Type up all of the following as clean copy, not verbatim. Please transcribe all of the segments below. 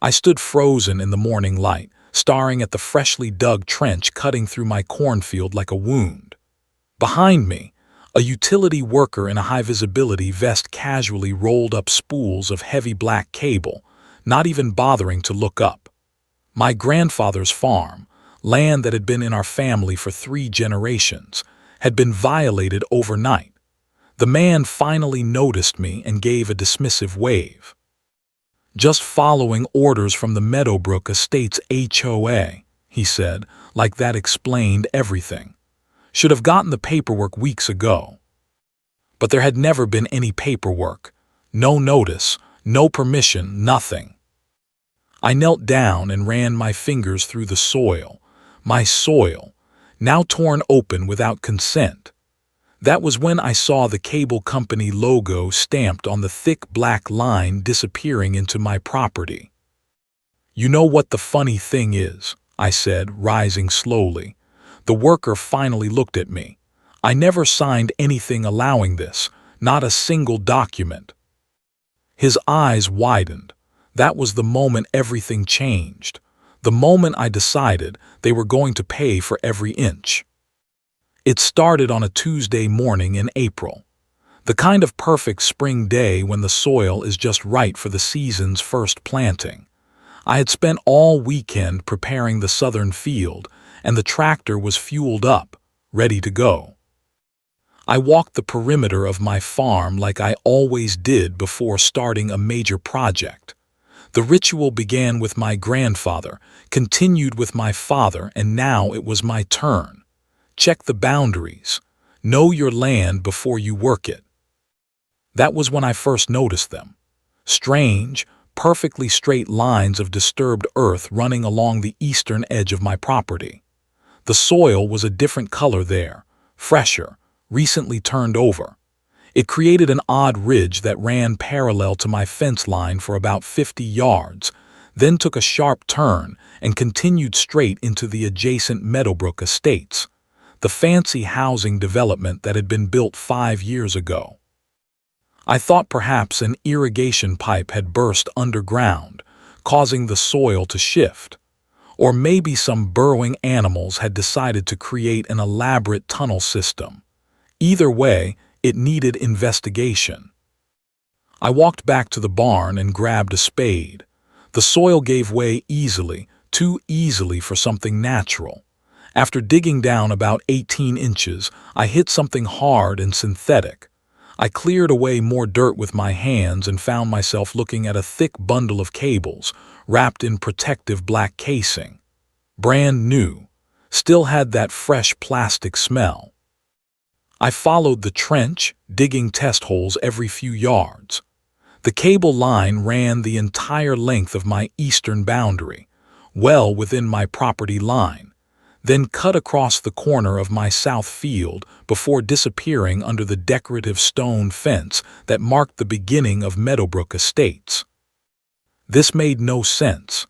I stood frozen in the morning light, staring at the freshly dug trench cutting through my cornfield like a wound. Behind me, a utility worker in a high-visibility vest casually rolled up spools of heavy black cable, not even bothering to look up. My grandfather's farm, land that had been in our family for 3 generations, had been violated overnight. The man finally noticed me and gave a dismissive wave. "Just following orders from the Meadowbrook Estates HOA," he said, like that explained everything. "Should have gotten the paperwork weeks ago." But there had never been any paperwork. No notice, no permission, nothing. I knelt down and ran my fingers through the soil. My soil, now torn open without consent. That was when I saw the cable company logo stamped on the thick black line disappearing into my property. "You know what the funny thing is?" I said, rising slowly. The worker finally looked at me. "I never signed anything allowing this, not a single document." His eyes widened. That was the moment everything changed. The moment I decided they were going to pay for every inch. It started on a Tuesday morning in April. The kind of perfect spring day when the soil is just right for the season's first planting. I had spent all weekend preparing the southern field, and the tractor was fueled up, ready to go. I walked the perimeter of my farm like I always did before starting a major project. The ritual began with my grandfather, continued with my father, and now it was my turn. Check the boundaries. Know your land before you work it. That was when I first noticed them. Strange, perfectly straight lines of disturbed earth running along the eastern edge of my property. The soil was a different color there, fresher, recently turned over. It created an odd ridge that ran parallel to my fence line for about 50 yards, then took a sharp turn and continued straight into the adjacent Meadowbrook Estates, the fancy housing development that had been built 5 years ago. I thought perhaps an irrigation pipe had burst underground, causing the soil to shift. Or maybe some burrowing animals had decided to create an elaborate tunnel system. Either way, it needed investigation. I walked back to the barn and grabbed a spade. The soil gave way easily, too easily for something natural. After digging down about 18 inches, I hit something hard and synthetic. I cleared away more dirt with my hands and found myself looking at a thick bundle of cables, wrapped in protective black casing. Brand new, still had that fresh plastic smell. I followed the trench, digging test holes every few yards. The cable line ran the entire length of my eastern boundary, well within my property line, then cut across the corner of my south field before disappearing under the decorative stone fence that marked the beginning of Meadowbrook Estates. This made no sense.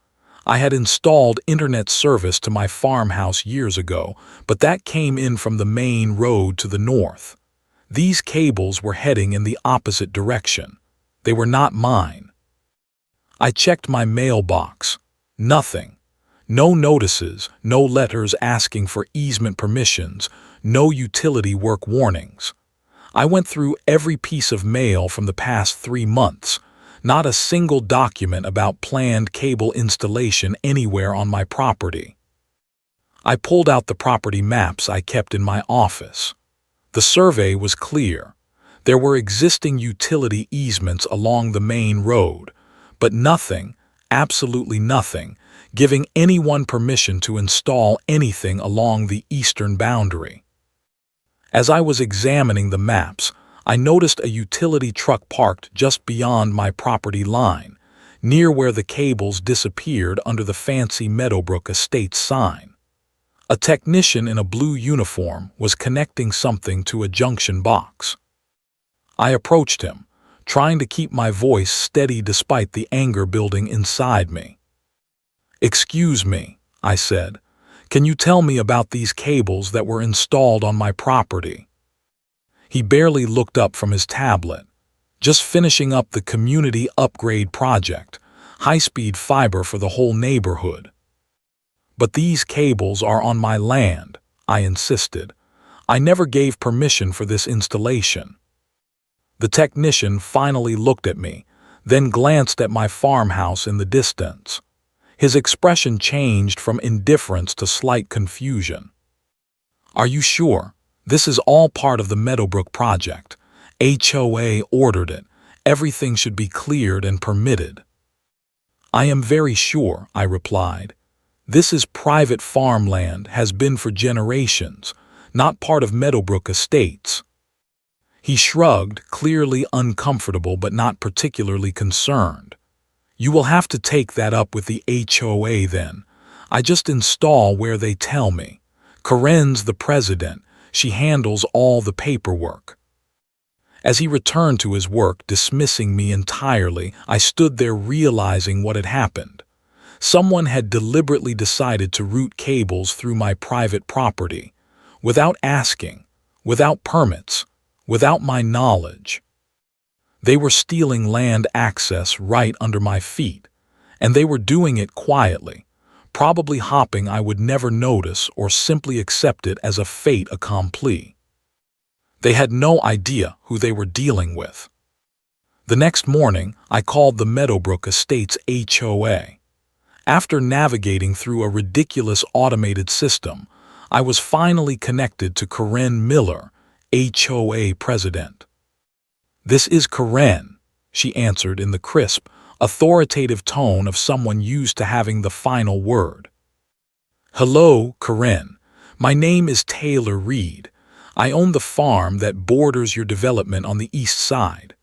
I had installed internet service to my farmhouse years ago, but that came in from the main road to the north. These cables were heading in the opposite direction. They were not mine. I checked my mailbox. Nothing. No notices, no letters asking for easement permissions, no utility work warnings. I went through every piece of mail from the past 3 months. Not a single document about planned cable installation anywhere on my property. I pulled out the property maps I kept in my office. The survey was clear. There were existing utility easements along the main road, but nothing, absolutely nothing, giving anyone permission to install anything along the eastern boundary. As I was examining the maps, I noticed a utility truck parked just beyond my property line, near where the cables disappeared under the fancy Meadowbrook Estates sign. A technician in a blue uniform was connecting something to a junction box. I approached him, trying to keep my voice steady despite the anger building inside me. "Excuse me," I said. "Can you tell me about these cables that were installed on my property?" He barely looked up from his tablet. "Just finishing up the community upgrade project. high-speed fiber for the whole neighborhood. But these cables are on my land, I insisted. I never gave permission for this installation. The technician finally looked at me, then glanced at my farmhouse in the distance. His expression changed from indifference to slight confusion. "Are you sure? This is all part of the Meadowbrook project. HOA ordered it. Everything should be cleared and permitted." "I am very sure," I replied. "This is private farmland, has been for generations, not part of Meadowbrook Estates." He shrugged, clearly uncomfortable but not particularly concerned. "You will have to take that up with the HOA then. I just install where they tell me. Corinne's the president. She handles all the paperwork." As he returned to his work, dismissing me entirely, I stood there realizing what had happened. Someone had deliberately decided to route cables through my private property, without asking, without permits, without my knowledge. They were stealing land access right under my feet, and they were doing it quietly, probably hoping I would never notice or simply accept it as a fait accompli. They had no idea who they were dealing with. The next morning, I called the Meadowbrook Estates HOA. After navigating through a ridiculous automated system, I was finally connected to Corinne Miller, HOA president. "This is Corinne," she answered in the crisp, authoritative tone of someone used to having the final word. "Hello, Corinne. My name is Taylor Reed. I own the farm that borders your development on the east side."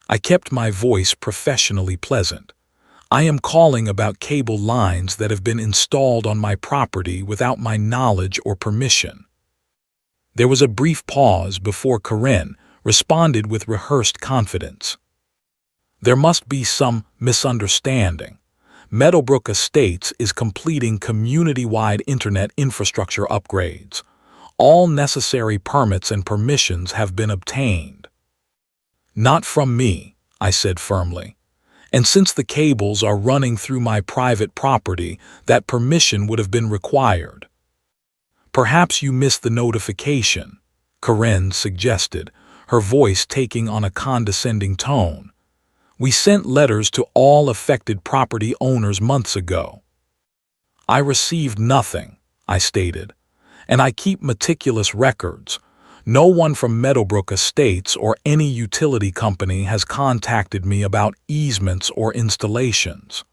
I kept my voice professionally pleasant. "I am calling about cable lines that have been installed on my property without my knowledge or permission." There was a brief pause before Corinne responded with rehearsed confidence. "There must be some misunderstanding. Meadowbrook Estates is completing community-wide internet infrastructure upgrades. All necessary permits and permissions have been obtained." "Not from me," I said firmly. "And since the cables are running through my private property, that permission would have been required." "Perhaps you missed the notification," Corinne suggested, her voice taking on a condescending tone. "We sent letters to all affected property owners months ago." "I received nothing," I stated, "and I keep meticulous records. No one from Meadowbrook Estates or any utility company has contacted me about easements or installations."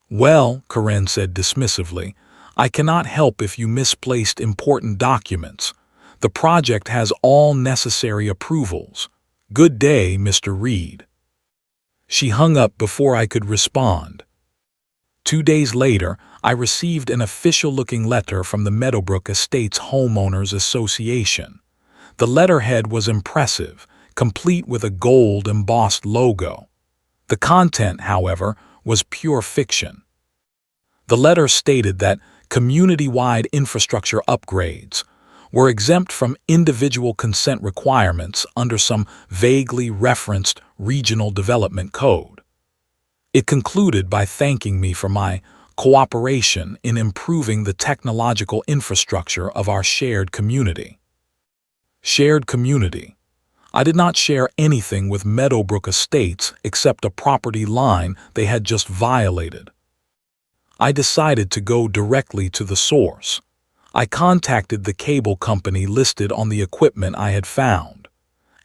"Well," Corinne said dismissively, "I cannot help if you misplaced important documents. The project has all necessary approvals. Good day, Mr. Reed." She hung up before I could respond. 2 days later, I received an official-looking letter from the Meadowbrook Estates Homeowners Association. The letterhead was impressive, complete with a gold-embossed logo. The content, however, was pure fiction. The letter stated that community-wide infrastructure upgrades were exempt from individual consent requirements under some vaguely referenced regional development code. It concluded by thanking me for my cooperation in improving the technological infrastructure of our shared community. Shared community. I did not share anything with Meadowbrook Estates except a property line they had just violated. I decided to go directly to the source. I contacted the cable company listed on the equipment I had found.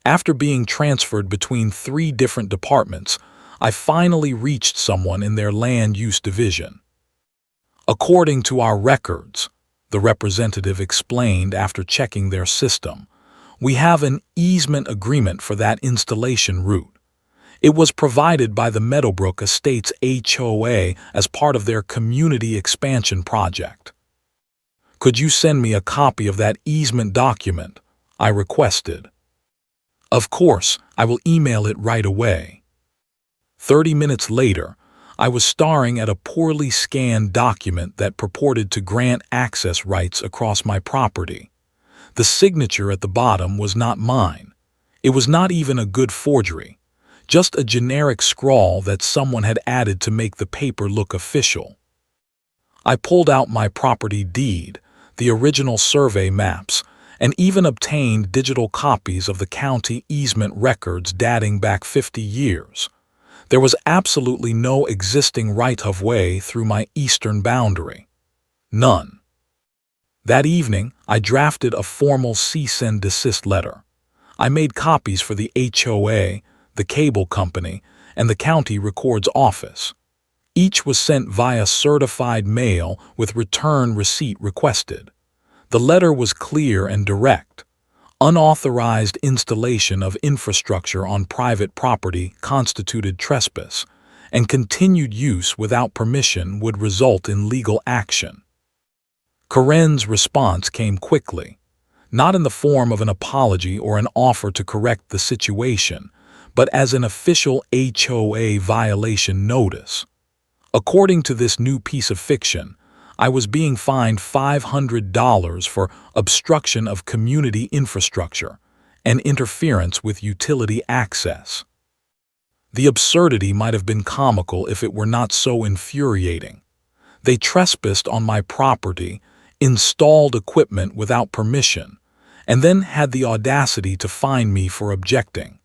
After being transferred between 3 different departments, I finally reached someone in their land use division. "According to our records," the representative explained after checking their system, "we have an easement agreement for that installation route. It was provided by the Meadowbrook Estates HOA as part of their community expansion project." "Could you send me a copy of that easement document?" I requested. "Of course, I will email it right away." 30 minutes later, I was staring at a poorly scanned document that purported to grant access rights across my property. The signature at the bottom was not mine. It was not even a good forgery, just a generic scrawl that someone had added to make the paper look official. I pulled out my property deed, the original survey maps, and even obtained digital copies of the county easement records dating back 50 years. There was absolutely no existing right-of-way through my eastern boundary. None. That evening, I drafted a formal cease and desist letter. I made copies for the HOA, the cable company, and the county records office. Each was sent via certified mail with return receipt requested. The letter was clear and direct. Unauthorized installation of infrastructure on private property constituted trespass, and continued use without permission would result in legal action. Karen's response came quickly, not in the form of an apology or an offer to correct the situation, but as an official HOA violation notice. According to this new piece of fiction, I was being fined $500 for obstruction of community infrastructure and interference with utility access. The absurdity might have been comical if it were not so infuriating. They trespassed on my property, installed equipment without permission, and then had the audacity to fine me for objecting.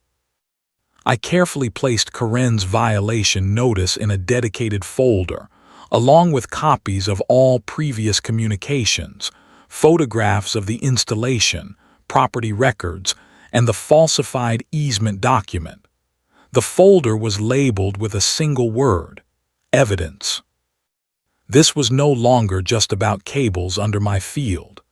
I carefully placed Karen's violation notice in a dedicated folder, along with copies of all previous communications, photographs of the installation, property records, and the falsified easement document. The folder was labeled with a single word: evidence. This was no longer just about cables under my field.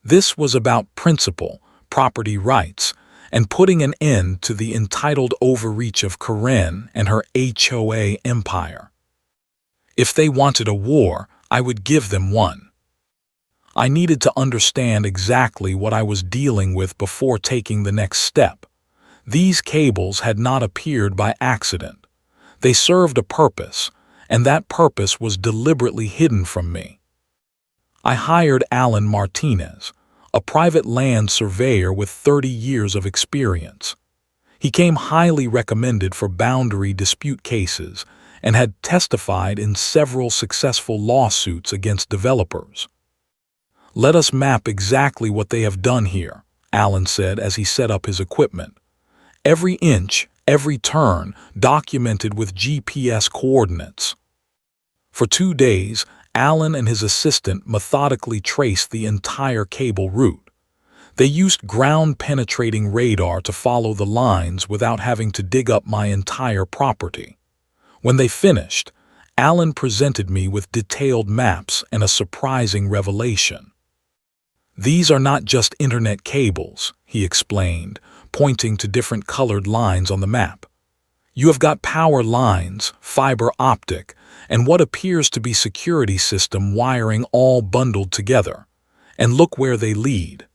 This was about principle, property rights, and putting an end to the entitled overreach of Karen and her HOA empire. If they wanted a war, I would give them one. I needed to understand exactly what I was dealing with before taking the next step. These cables had not appeared by accident. They served a purpose, and that purpose was deliberately hidden from me. I hired Alan Martinez, a private land surveyor with 30 years of experience. He came highly recommended for boundary dispute cases and had testified in several successful lawsuits against developers. "Let us map exactly what they have done here," Alan said as he set up his equipment. "Every inch, every turn, documented with GPS coordinates." For 2 days, Alan and his assistant methodically traced the entire cable route. They used ground-penetrating radar to follow the lines without having to dig up my entire property. When they finished, Alan presented me with detailed maps and a surprising revelation. "These are not just internet cables," he explained, pointing to different colored lines on the map. "You have got power lines, fiber optic, and what appears to be security system wiring all bundled together. And look where they lead."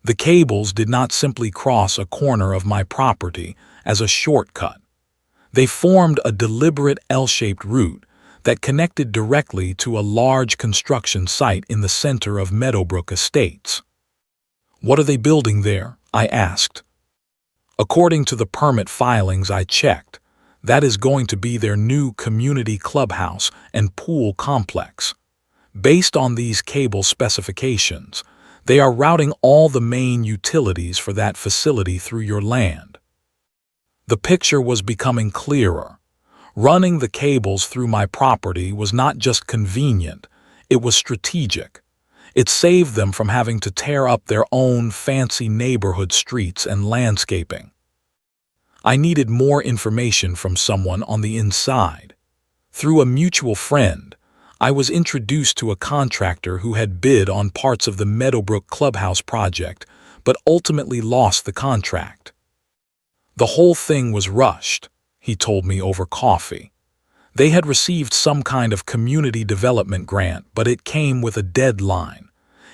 The cables did not simply cross a corner of my property as a shortcut. They formed a deliberate L-shaped route that connected directly to a large construction site in the center of Meadowbrook Estates. "What are they building there?" I asked. According to the permit filings I checked, that is going to be their new community clubhouse and pool complex. Based on these cable specifications, they are routing all the main utilities for that facility through your land. The picture was becoming clearer. Running the cables through my property was not just convenient, it was strategic. It saved them from having to tear up their own fancy neighborhood streets and landscaping. I needed more information from someone on the inside. Through a mutual friend, I was introduced to a contractor who had bid on parts of the Meadowbrook Clubhouse project, but ultimately lost the contract. "The whole thing was rushed," he told me over coffee. "They had received some kind of community development grant, but it came with a deadline.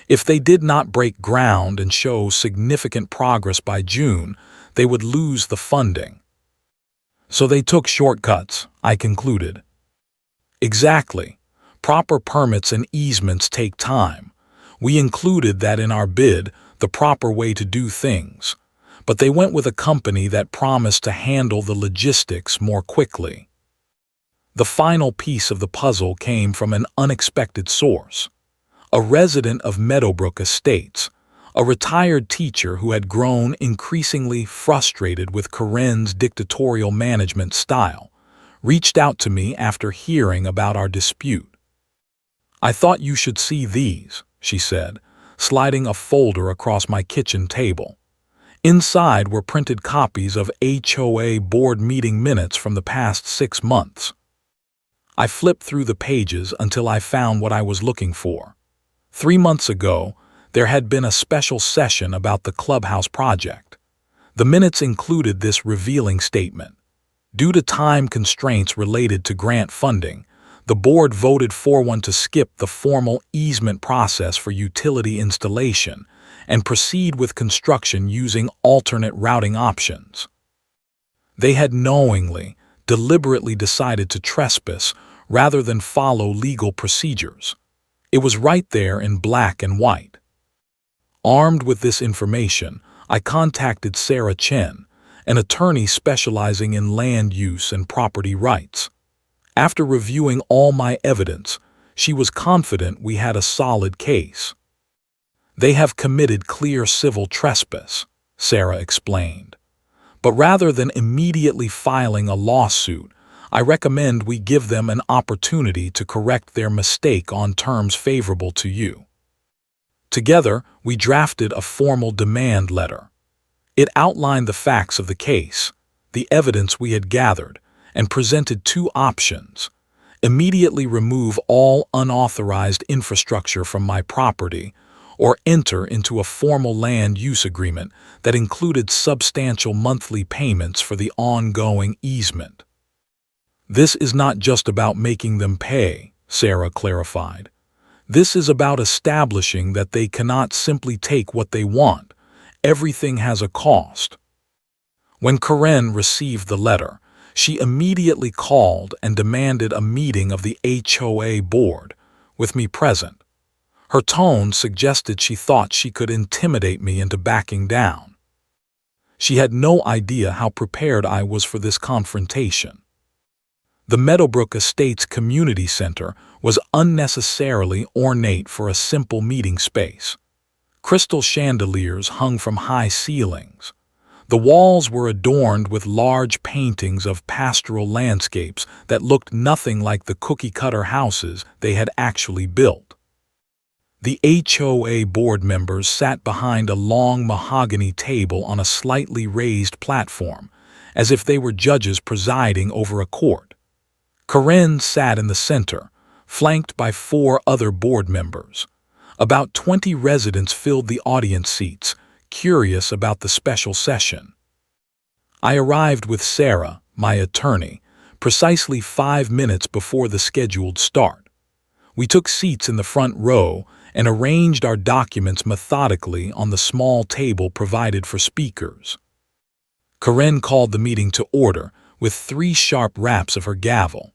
If they did not break ground and show significant progress by June, they would lose the funding. So they took shortcuts," I concluded. "Exactly. Proper permits and easements take time. We included that in our bid, the proper way to do things. but they went with a company that promised to handle the logistics more quickly. The final piece of the puzzle came from an unexpected source. A resident of Meadowbrook Estates, a retired teacher who had grown increasingly frustrated with Corinne's dictatorial management style, reached out to me after hearing about our dispute. "I thought you should see these," she said, sliding a folder across my kitchen table. Inside were printed copies of HOA board meeting minutes from the past 6 months. I flipped through the pages until I found what I was looking for. 3 months ago, there had been a special session about the clubhouse project. The minutes included this revealing statement. Due to time constraints related to grant funding, the board voted 4-1 to skip the formal easement process for utility installation and proceed with construction using alternate routing options. They had knowingly, deliberately decided to trespass rather than follow legal procedures. It was right there in black and white. Armed with this information, I contacted Sarah Chen, an attorney specializing in land use and property rights. After reviewing all my evidence, she was confident we had a solid case. "They have committed clear civil trespass," Sarah explained. "But rather than immediately filing a lawsuit, I recommend we give them an opportunity to correct their mistake on terms favorable to you." Together, we drafted a formal demand letter. It outlined the facts of the case, the evidence we had gathered, and presented 2 options: immediately remove all unauthorized infrastructure from my property, or enter into a formal land use agreement that included substantial monthly payments for the ongoing easement. "This is not just about making them pay," Sarah clarified. "This is about establishing that they cannot simply take what they want. Everything has a cost." When Corinne received the letter, she immediately called and demanded a meeting of the HOA board, with me present. Her tone suggested she thought she could intimidate me into backing down. She had no idea how prepared I was for this confrontation. The Meadowbrook Estates Community Center was unnecessarily ornate for a simple meeting space. Crystal chandeliers hung from high ceilings. The walls were adorned with large paintings of pastoral landscapes that looked nothing like the cookie-cutter houses they had actually built. The HOA board members sat behind a long mahogany table on a slightly raised platform, as if they were judges presiding over a court. Corinne sat in the center, flanked by 4 other board members. About 20 residents filled the audience seats, curious about the special session. I arrived with Sarah, my attorney, precisely 5 minutes before the scheduled start. We took seats in the front row and arranged our documents methodically on the small table provided for speakers. Corinne called the meeting to order with 3 sharp raps of her gavel.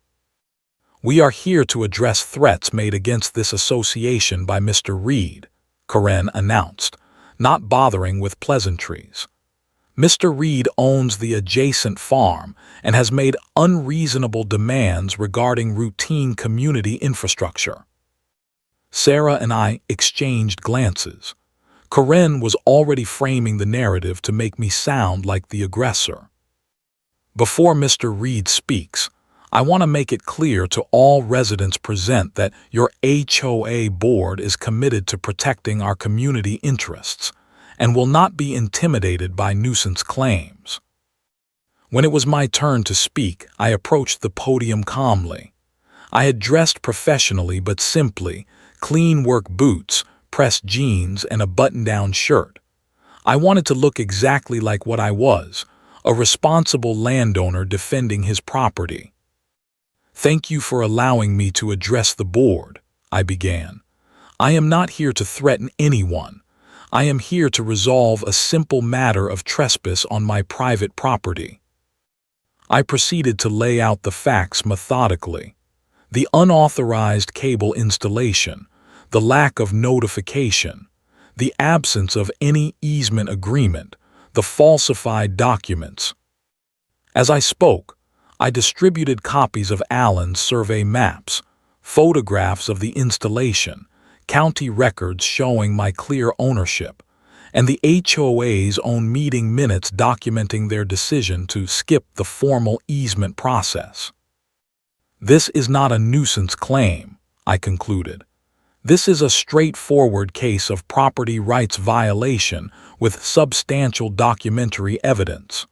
"We are here to address threats made against this association by Mr. Reed," Corinne announced, not bothering with pleasantries. "Mr. Reed owns the adjacent farm and has made unreasonable demands regarding routine community infrastructure." Sarah and I exchanged glances. Corinne was already framing the narrative to make me sound like the aggressor. "Before Mr. Reed speaks, I want to make it clear to all residents present that your HOA board is committed to protecting our community interests and will not be intimidated by nuisance claims." When it was my turn to speak, I approached the podium calmly. I had dressed professionally but simply, clean work boots, pressed jeans, and a button-down shirt. I wanted to look exactly like what I was, a responsible landowner defending his property. "Thank you for allowing me to address the board," I began. "I am not here to threaten anyone. I am here to resolve a simple matter of trespass on my private property." I proceeded to lay out the facts methodically. The unauthorized cable installation, the lack of notification, the absence of any easement agreement, the falsified documents. As I spoke, I distributed copies of Allen's survey maps, photographs of the installation, county records showing my clear ownership, and the HOA's own meeting minutes documenting their decision to skip the formal easement process. This is not a nuisance claim, I concluded. This is a straightforward case of property rights violation with substantial documentary evidence.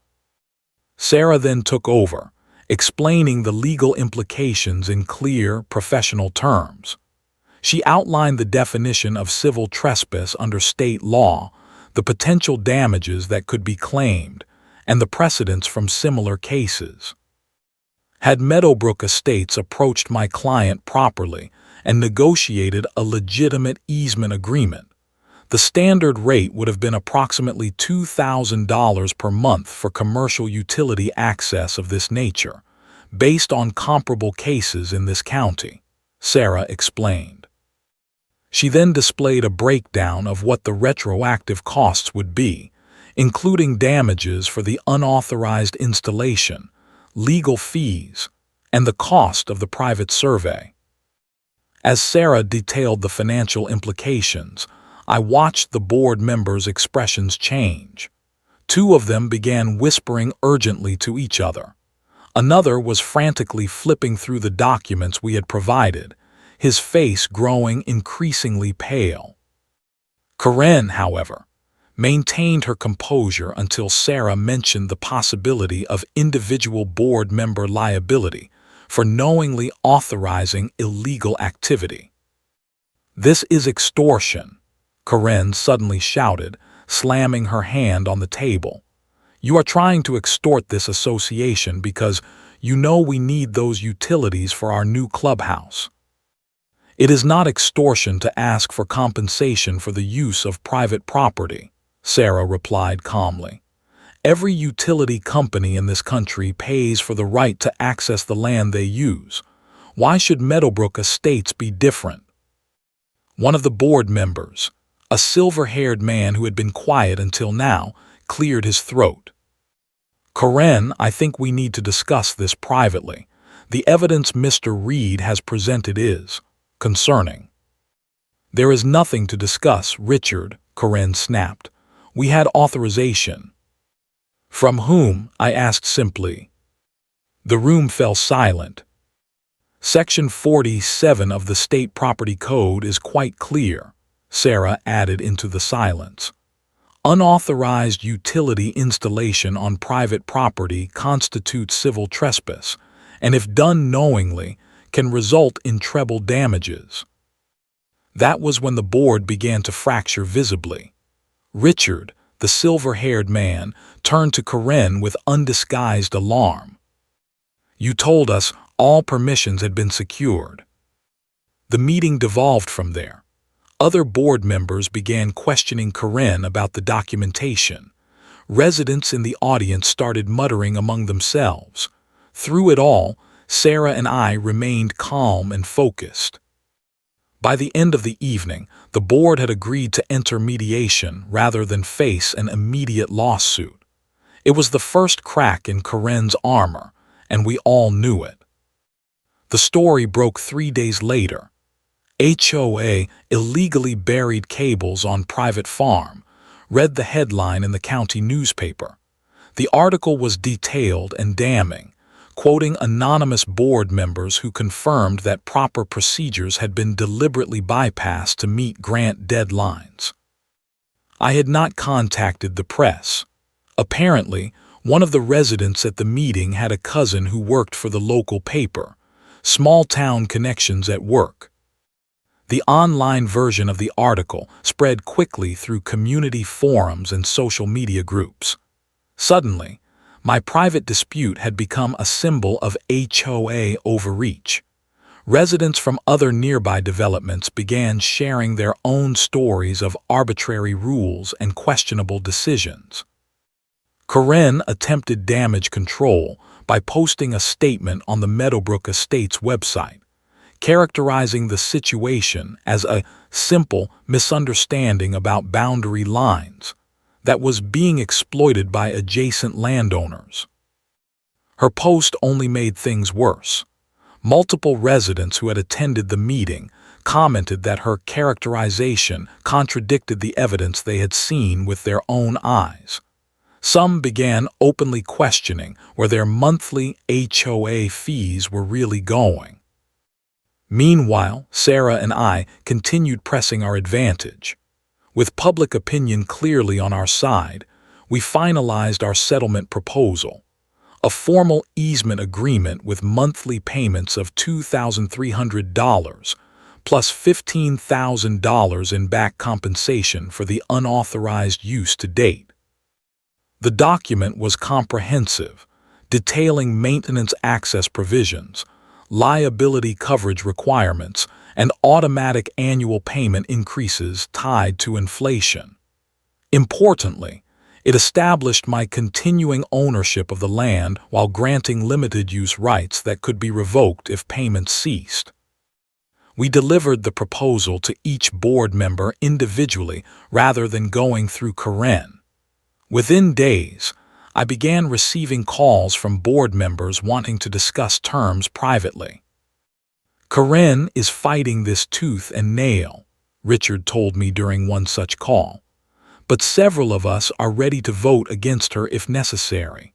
Sarah then took over, explaining the legal implications in clear, professional terms. She outlined the definition of civil trespass under state law, the potential damages that could be claimed, and the precedents from similar cases. Had Meadowbrook Estates approached my client properly and negotiated a legitimate easement agreement, the standard rate would have been approximately $2,000 per month for commercial utility access of this nature, based on comparable cases in this county, Sarah explained. She then displayed a breakdown of what the retroactive costs would be, including damages for the unauthorized installation, legal fees, and the cost of the private survey. As Sarah detailed the financial implications, I watched the board members' expressions change. Two of them began whispering urgently to each other. Another was frantically flipping through the documents we had provided, his face growing increasingly pale. Karen, however, maintained her composure until Sarah mentioned the possibility of individual board member liability for knowingly authorizing illegal activity. "This is extortion," Karen suddenly shouted, slamming her hand on the table. "You are trying to extort this association because you know we need those utilities for our new clubhouse." "It is not extortion to ask for compensation for the use of private property," Sarah replied calmly. "Every utility company in this country pays for the right to access the land they use. Why should Meadowbrook Estates be different?" One of the board members, a silver-haired man who had been quiet until now, cleared his throat. "Karen, I think we need to discuss this privately. The evidence Mr. Reed has presented is concerning." "There is nothing to discuss, Richard," Karen snapped. "We had authorization." "From whom?" I asked simply. The room fell silent. "Section 47 of the State Property Code is quite clear," Sarah added into the silence. "Unauthorized utility installation on private property constitutes civil trespass, and if done knowingly, can result in treble damages." That was when the board began to fracture visibly. Richard, the silver-haired man, turned to Karen with undisguised alarm. "You told us all permissions had been secured." The meeting devolved from there. Other board members began questioning Karen about the documentation. Residents in the audience started muttering among themselves. Through it all, Sarah and I remained calm and focused. By the end of the evening, the board had agreed to enter mediation rather than face an immediate lawsuit. It was the first crack in Karen's armor, and we all knew it. The story broke 3 days later. HOA illegally buried cables on private farm, read the headline in the county newspaper. The article was detailed and damning, quoting anonymous board members who confirmed that proper procedures had been deliberately bypassed to meet grant deadlines. I had not contacted the press. Apparently, one of the residents at the meeting had a cousin who worked for the local paper. Small-town connections at work. The online version of the article spread quickly through community forums and social media groups. Suddenly, my private dispute had become a symbol of HOA overreach. Residents from other nearby developments began sharing their own stories of arbitrary rules and questionable decisions. Karen attempted damage control by posting a statement on the Meadowbrook Estates website, characterizing the situation as a simple misunderstanding about boundary lines. that was being exploited by adjacent landowners. Her post only made things worse. Multiple residents who had attended the meeting commented that her characterization contradicted the evidence they had seen with their own eyes. Some began openly questioning where their monthly HOA fees were really going. Meanwhile, Sarah and I continued pressing our advantage. With public opinion clearly on our side, we finalized our settlement proposal, a formal easement agreement with monthly payments of $2,300 plus $15,000 in back compensation for the unauthorized use to date. The document was comprehensive, detailing maintenance access provisions, liability coverage requirements, and automatic annual payment increases tied to inflation. Importantly, it established my continuing ownership of the land while granting limited-use rights that could be revoked if payments ceased. We delivered the proposal to each board member individually rather than going through Karen. Within days, I began receiving calls from board members wanting to discuss terms privately. Karen is fighting this tooth and nail, Richard told me during one such call. But several of us are ready to vote against her if necessary.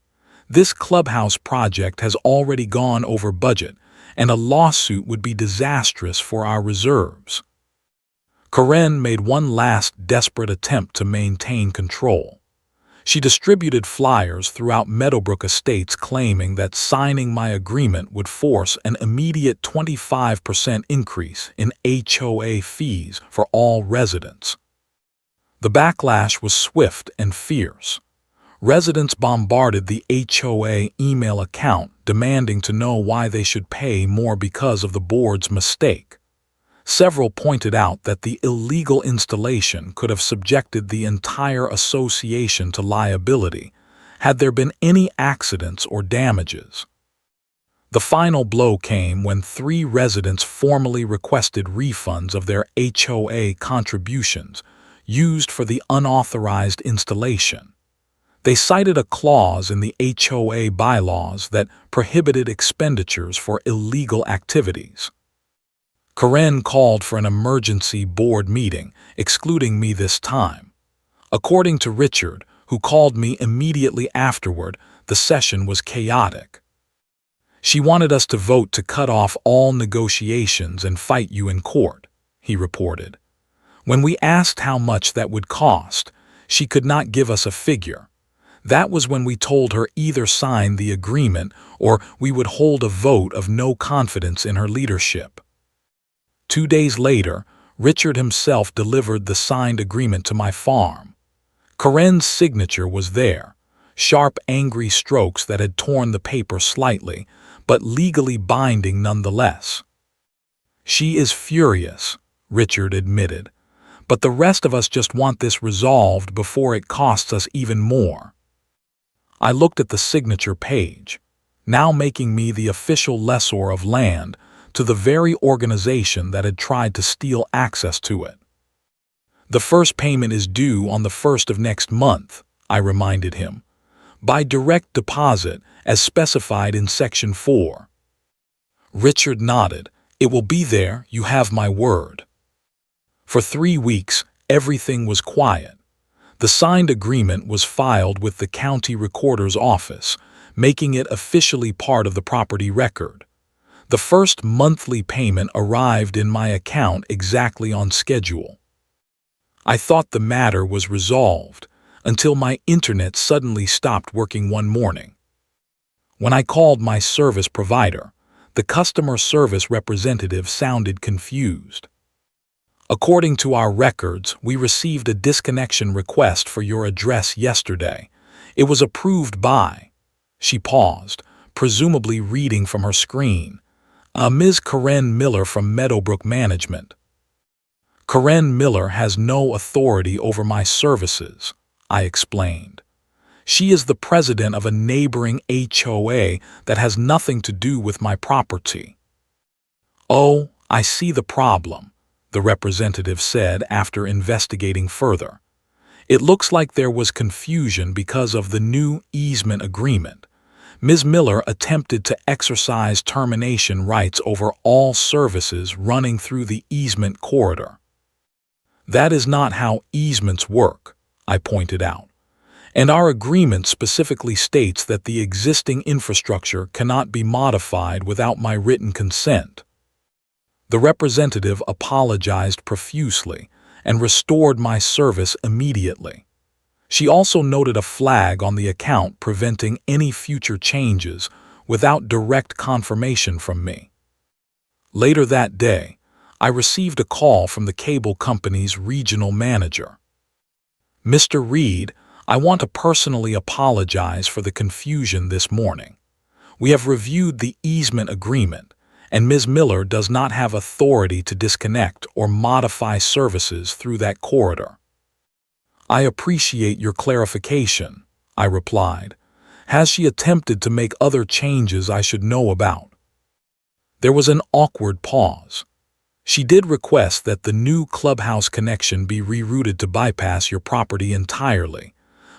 This clubhouse project has already gone over budget, and a lawsuit would be disastrous for our reserves. Karen made one last desperate attempt to maintain control. She distributed flyers throughout Meadowbrook Estates claiming that signing my agreement would force an immediate 25% increase in HOA fees for all residents. The backlash was swift and fierce. Residents bombarded the HOA email account demanding to know why they should pay more because of the board's mistake. Several pointed out that the illegal installation could have subjected the entire association to liability had there been any accidents or damages. The final blow came when 3 residents formally requested refunds of their HOA contributions used for the unauthorized installation. They cited a clause in the HOA bylaws that prohibited expenditures for illegal activities. Karen called for an emergency board meeting, excluding me this time. According to Richard, who called me immediately afterward, the session was chaotic. She wanted us to vote to cut off all negotiations and fight you in court, he reported. When we asked how much that would cost, she could not give us a figure. That was when we told her either sign the agreement or we would hold a vote of no confidence in her leadership. 2 days later, Richard himself delivered the signed agreement to my farm. Karen's signature was there, sharp, angry strokes that had torn the paper slightly, but legally binding nonetheless. She is furious, Richard admitted, but the rest of us just want this resolved before it costs us even more. I looked at the signature page, now making me the official lessor of land to the very organization that had tried to steal access to it. The first payment is due on the 1st of next month, I reminded him, by direct deposit as specified in Section 4. Richard nodded. It will be there, you have my word. For 3 weeks, everything was quiet. The signed agreement was filed with the county recorder's office, making it officially part of the property record. The first monthly payment arrived in my account exactly on schedule. I thought the matter was resolved until my internet suddenly stopped working one morning. When I called my service provider, the customer service representative sounded confused. According to our records, we received a disconnection request for your address yesterday. It was approved by... She paused, presumably reading from her screen. Ms. Karen Miller from Meadowbrook Management. Karen Miller has no authority over my services, I explained. She is the president of a neighboring HOA that has nothing to do with my property. Oh, I see the problem, the representative said after investigating further. It looks like there was confusion because of the new easement agreement. Ms. Miller attempted to exercise termination rights over all services running through the easement corridor. That is not how easements work, I pointed out. And our agreement specifically states that the existing infrastructure cannot be modified without my written consent. The representative apologized profusely and restored my service immediately. She also noted a flag on the account preventing any future changes without direct confirmation from me. Later that day, I received a call from the cable company's regional manager. "Mr. Reed, I want to personally apologize for the confusion this morning. We have reviewed the easement agreement, and Ms. Miller does not have authority to disconnect or modify services through that corridor." "I appreciate your clarification," I replied. "Has she attempted to make other changes I should know about?" There was an awkward pause. "She did request that the new clubhouse connection be rerouted to bypass your property entirely,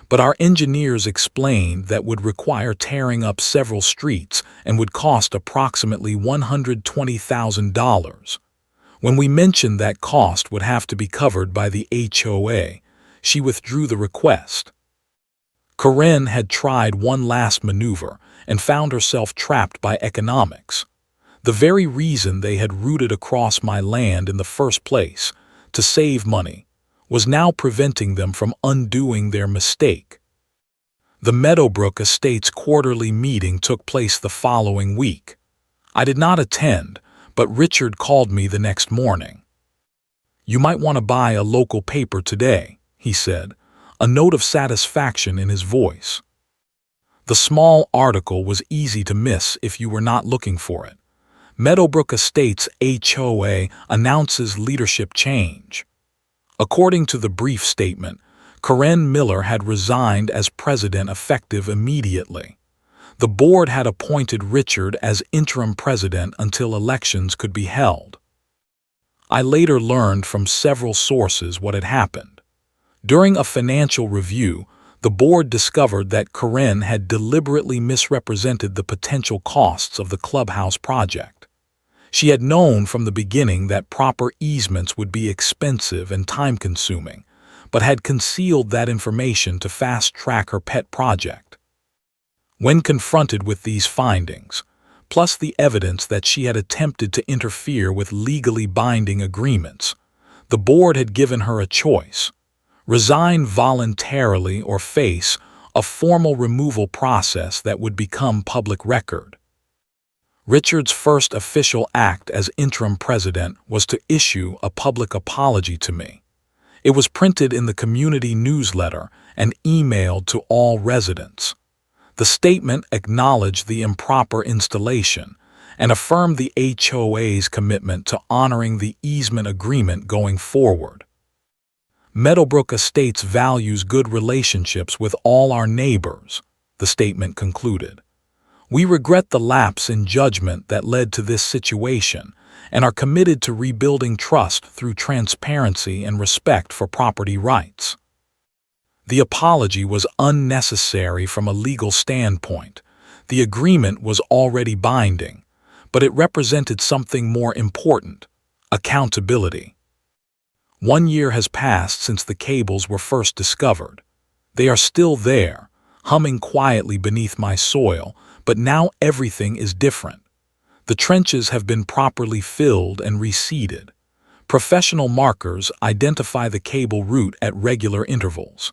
but our engineers explained that would require tearing up several streets and would cost approximately $120,000. When we mentioned that cost would have to be covered by the HOA, she withdrew the request." Karen had tried one last maneuver and found herself trapped by economics. The very reason they had routed across my land in the first place, to save money, was now preventing them from undoing their mistake. The Meadowbrook Estates quarterly meeting took place the following week. I did not attend, but Richard called me the next morning. "You might want to buy a local paper today," he said, a note of satisfaction in his voice. The small article was easy to miss if you were not looking for it. Meadowbrook Estates HOA announces leadership change. According to the brief statement, Karen Miller had resigned as president effective immediately. The board had appointed Richard as interim president until elections could be held. I later learned from several sources what had happened. During a financial review, the board discovered that Karen had deliberately misrepresented the potential costs of the clubhouse project. She had known from the beginning that proper easements would be expensive and time-consuming, but had concealed that information to fast-track her pet project. When confronted with these findings, plus the evidence that she had attempted to interfere with legally binding agreements, the board had given her a choice: resign voluntarily or face a formal removal process that would become public record. Richard's first official act as interim president was to issue a public apology to me. It was printed in the community newsletter and emailed to all residents. The statement acknowledged the improper installation and affirmed the HOA's commitment to honoring the easement agreement going forward. "Meadowbrook Estates values good relationships with all our neighbors," the statement concluded. "We regret the lapse in judgment that led to this situation and are committed to rebuilding trust through transparency and respect for property rights." The apology was unnecessary from a legal standpoint. The agreement was already binding, but it represented something more important: accountability. 1 year has passed since the cables were first discovered. They are still there, humming quietly beneath my soil, but now everything is different. The trenches have been properly filled and reseeded. Professional markers identify the cable route at regular intervals.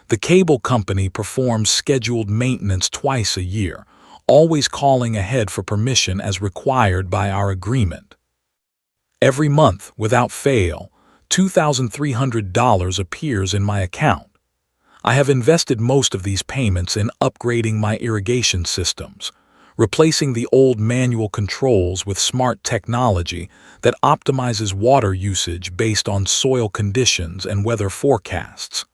The cable company performs scheduled maintenance twice a year, always calling ahead for permission as required by our agreement. Every month, without fail, $2,300 appears in my account. I have invested most of these payments in upgrading my irrigation systems, replacing the old manual controls with smart technology that optimizes water usage based on soil conditions and weather forecasts.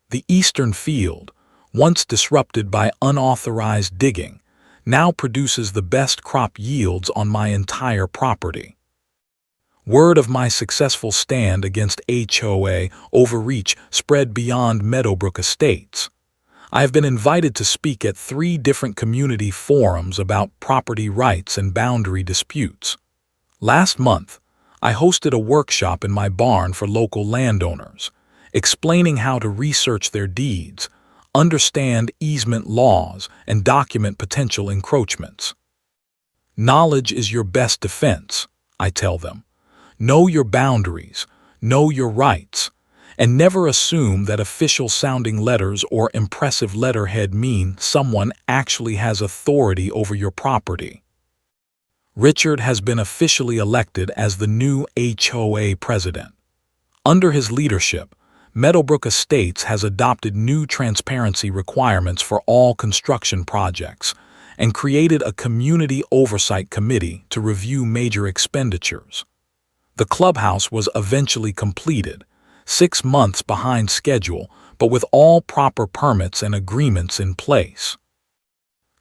The eastern field, once disrupted by unauthorized digging, now produces the best crop yields on my entire property. Word of my successful stand against HOA overreach spread beyond Meadowbrook Estates. I have been invited to speak at 3 different community forums about property rights and boundary disputes. Last month, I hosted a workshop in my barn for local landowners, explaining how to research their deeds, understand easement laws, and document potential encroachments. Knowledge is your best defense, I tell them. Know your boundaries, know your rights, and never assume that official-sounding letters or impressive letterhead mean someone actually has authority over your property. Richard has been officially elected as the new HOA president. Under his leadership, Meadowbrook Estates has adopted new transparency requirements for all construction projects and created a community oversight committee to review major expenditures. The clubhouse was eventually completed, 6 months behind schedule, but with all proper permits and agreements in place.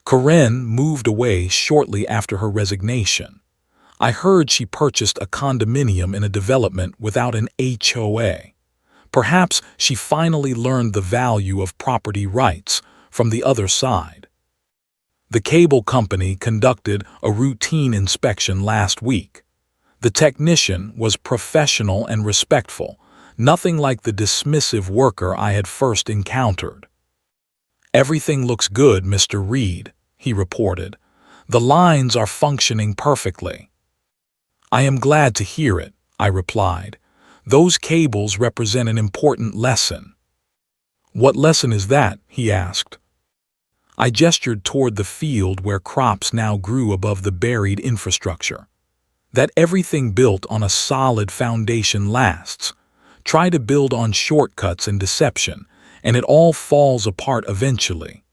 Corinne moved away shortly after her resignation. I heard she purchased a condominium in a development without an HOA. Perhaps she finally learned the value of property rights from the other side. The cable company conducted a routine inspection last week. The technician was professional and respectful, nothing like the dismissive worker I had first encountered. "Everything looks good, Mr. Reed," he reported. "The lines are functioning perfectly." "I am glad to hear it," I replied. "Those cables represent an important lesson." "What lesson is that?" he asked. I gestured toward the field where crops now grew above the buried infrastructure. That everything built on a solid foundation lasts. Try to build on shortcuts and deception, and it all falls apart eventually.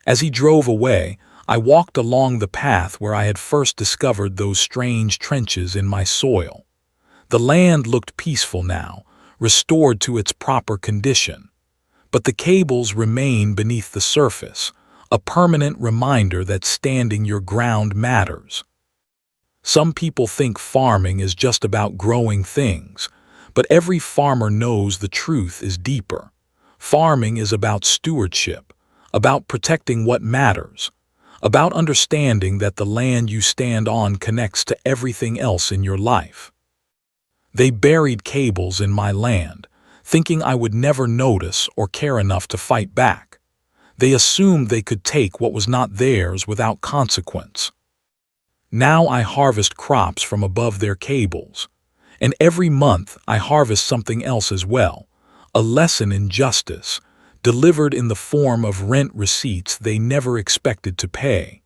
As he drove away, I walked along the path where I had first discovered those strange trenches in my soil. The land looked peaceful now, restored to its proper condition. But the cables remain beneath the surface, a permanent reminder that standing your ground matters. Some people think farming is just about growing things, but every farmer knows the truth is deeper. Farming is about stewardship, about protecting what matters, about understanding that the land you stand on connects to everything else in your life. They buried cables in my land, thinking I would never notice or care enough to fight back. They assumed they could take what was not theirs without consequence. Now I harvest crops from above their cables, and every month I harvest something else as well, a lesson in justice, delivered in the form of rent receipts they never expected to pay.